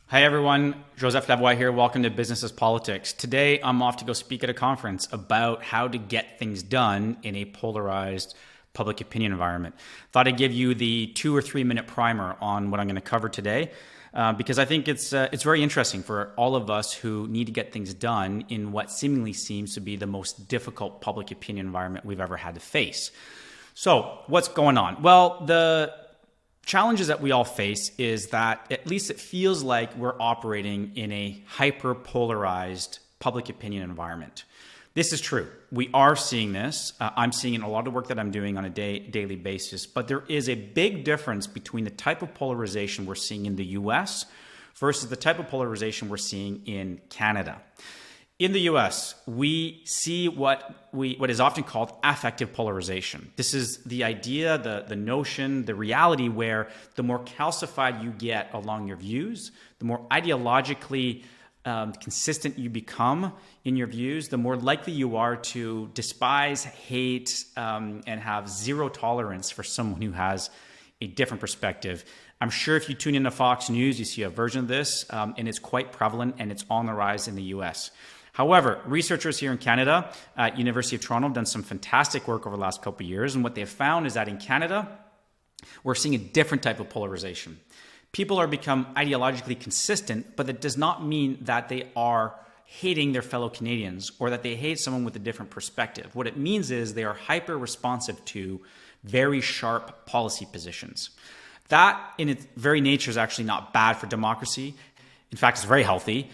Hi everyone, Joseph Lavoie here. Welcome to Business as Politics. Today I'm off to go speak at a conference about how to get things done in a polarized public opinion environment. Thought I'd give you the 2 or 3 minute primer on what I'm going to cover today because I think it's very interesting for all of us who need to get things done in what seemingly seems to be the most difficult public opinion environment we've ever had to face. So what's going on? Well, the challenges that we all face is that at least it feels like we're operating in a hyper-polarized public opinion environment. This is true. We are seeing this. I'm seeing it in a lot of work that I'm doing on a daily basis, but there is a big difference between the type of polarization we're seeing in the US versus the type of polarization we're seeing in Canada. In the US, we see what is often called affective polarization. This is the idea, the notion, the reality where the more calcified you get along your views, the more ideologically consistent you become in your views, the more likely you are to despise, hate, and have zero tolerance for someone who has a different perspective. I'm sure if you tune into Fox News, you see a version of this, and it's quite prevalent and it's on the rise in the US. However, researchers here in Canada at University of Toronto have done some fantastic work over the last couple of years, and what they've found is that in Canada, we're seeing a different type of polarization. People are become ideologically consistent, but that does not mean that they are hating their fellow Canadians or that they hate someone with a different perspective. What it means is they are hyper-responsive to very sharp policy positions. That in its very nature is actually not bad for democracy. In fact, it's very healthy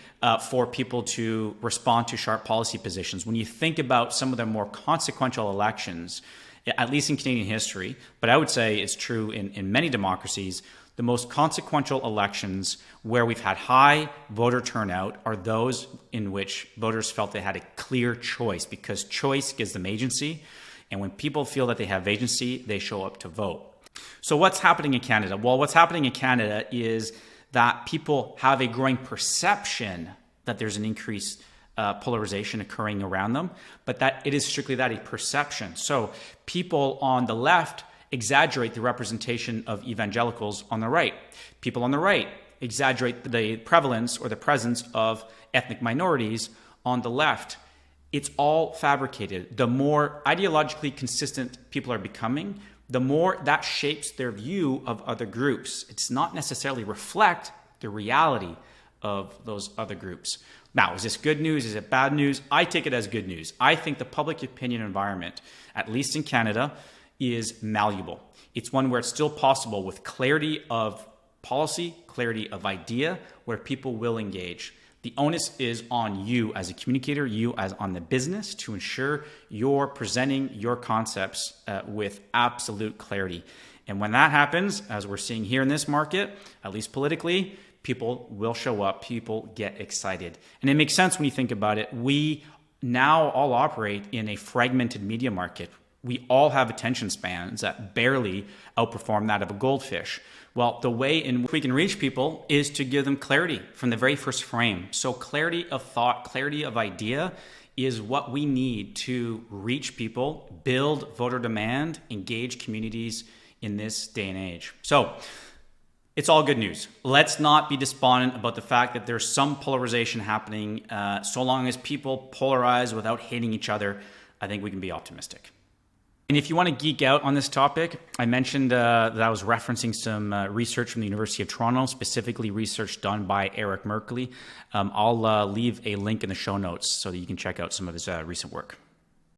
for people to respond to sharp policy positions. When you think about some of the more consequential elections, at least in Canadian history, but I would say it's true in many democracies, the most consequential elections where we've had high voter turnout are those in which voters felt they had a clear choice, because choice gives them agency. And when people feel that they have agency, they show up to vote. So what's happening in Canada? Well, what's happening in Canada is that people have a growing perception that there's an increased polarization occurring around them, but that it is strictly that, a perception. So people on the left exaggerate the representation of evangelicals on the right. People on the right exaggerate the prevalence or the presence of ethnic minorities on the left. It's all fabricated. The more ideologically consistent people are becoming, the more that shapes their view of other groups. It's not necessarily reflect the reality of those other groups. Now, is this good news? Is it bad news? I take it as good news. I think the public opinion environment, at least in Canada, is malleable. It's one where it's still possible with clarity of policy, clarity of idea, where people will engage. The onus is on you as a communicator, you as on the business, to ensure you're presenting your concepts with absolute clarity. And when that happens, as we're seeing here in this market, at least politically, people will show up, people get excited. And it makes sense when you think about it. We now all operate in a fragmented media market. We all have attention spans that barely outperform that of a goldfish. Well, the way in which we can reach people is to give them clarity from the very first frame. So clarity of thought, clarity of idea is what we need to reach people, build voter demand, engage communities in this day and age. So it's all good news. Let's not be despondent about the fact that there's some polarization happening. So long as people polarize without hating each other, I think we can be optimistic. And if you want to geek out on this topic, I mentioned that I was referencing some research from the University of Toronto, specifically research done by Eric Merkley. I'll leave a link in the show notes so that you can check out some of his recent work.